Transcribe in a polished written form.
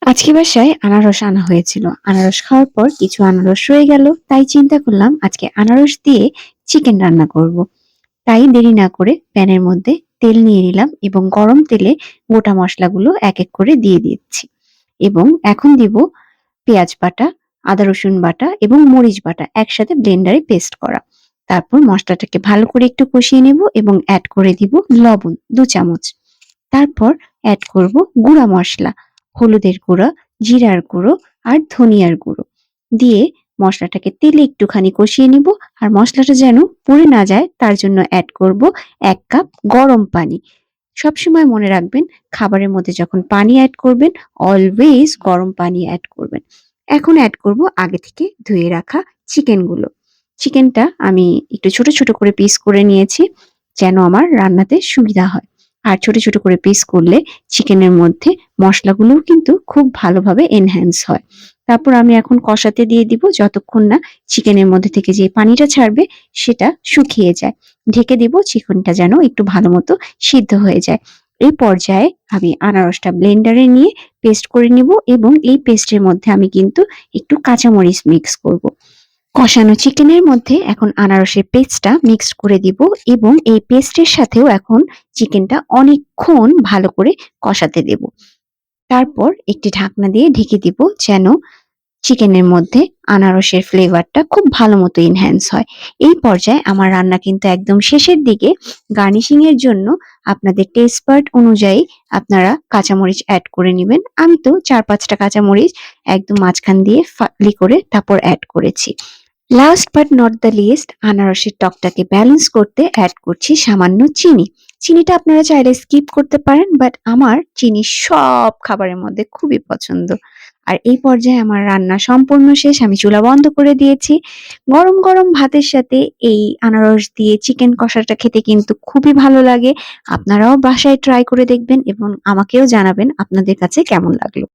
আজকে বাসায় আনারস আনা হয়েছিল। আনারস খাওয়ার পর কিছু আনারস রয়ে গেল। তাই চিন্তা করলাম আজকে আনারস দিয়ে চিকেন রান্না করব। তাই দেরি না করে প্যানের মধ্যে তেল নিয়ে নিলাম এবং গরম তেলে গোটা মশলাগুলো এক এক করে দিয়ে দিচ্ছি। এবং এখন দিব পেঁয়াজ বাটা, আদা রসুন বাটা এবং মরিচ বাটা একসাথে ব্লেন্ডারে পেস্ট করা। তারপর মশলাটাকে ভালো করে একটু কষিয়ে নেব এবং অ্যাড করে দিব লবণ ২ চামচ। তারপর অ্যাড করব গুঁড়া মসলা, হলুদের গুঁড়া, জিরার গুঁড়ো আর ধনিয়ার গুঁড়ো দিয়ে মশলাটাকে তেলে একটুখানি কষিয়ে নিব। আর মশলাটা যেন পুড়ে না যায় তার জন্য অ্যাড করব ১ কাপ গরম পানি। সবসময় মনে রাখবেন খাবারের মধ্যে যখন পানি অ্যাড করবেন অলওয়েজ গরম পানি অ্যাড করবেন। এখন অ্যাড করব আগে থেকে ধুয়ে রাখা চিকেনগুলো। চিকেনটা আমি একটু ছোট, ছোট করে পিস করে নিয়েছি যেন আমার রান্নাতে সুবিধা হয়। আর ছোট, ছোট করে পিস করলে চিকেনের মধ্যে মসলাগুলোও কিন্তু খুব ভালোভাবে এনহ্যান্স হয়। তারপর আমি এখন কষাতে দিয়ে দিব যতক্ষণ না চিকেনের মধ্যে থেকে যে পানিটা ছাড়বে সেটা শুকিয়ে যায়। ঢেকে দিব চিকেনটা যেন একটু ভালো মতো সিদ্ধ হয়ে যায়। এই পর্যায়ে আমি আনারসটা ব্লেন্ডারে নিয়ে পেস্ট করে নিব এবং এই পেস্টের মধ্যে আমি কিন্তু একটু কাঁচামরিচ মিক্স করব। কষানো চিকেনের মধ্যে এখন আনারসের পেস্টটা মিক্সড করে দিব এবং এই পেস্টের সাথেও এখন চিকেনটা অনেকক্ষণ ভালো করে কষাতে দেব। তারপর একটি ঢাকনা দিয়ে ঢেকে দিব যেন চিকেনের মধ্যে আনারসের ফ্লেভারটা খুব ভালো মতো এনহ্যান্স হয়। এই পর্যায়ে আমার রান্না কিন্তু একদম শেষের দিকে। গার্নিশিং এর জন্য আপনাদের টেস্ট বাড অনুযায়ী আপনারা কাঁচামরিচ অ্যাড করে নিবেন। আমি তো ৪-৫টা কাঁচামরিচ একদম মাঝখান দিয়ে ফালি করে তারপর অ্যাড করেছি। Last but not the least, আনারসের টকটাকে ব্যালেন্স করতে অ্যাড করছি সামান্য চিনি। চিনিটা আপনারা চাইলে স্কিপ করতে পারেন, বাট আমার চিনি সব খাবারের মধ্যে খুবই পছন্দ। আর এই পর্যায়ে আমার রান্না সম্পূর্ণ শেষ। আমি চুলা বন্ধ করে দিয়েছি। গরম, গরম ভাতের সাথে এই আনারস দিয়ে চিকেন কষাটা খেতে কিন্তু খুবই ভালো লাগে। আপনারাও বাসায় ট্রাই করে দেখবেন এবং আমাকেও জানাবেন আপনাদের কাছে কেমন লাগলো।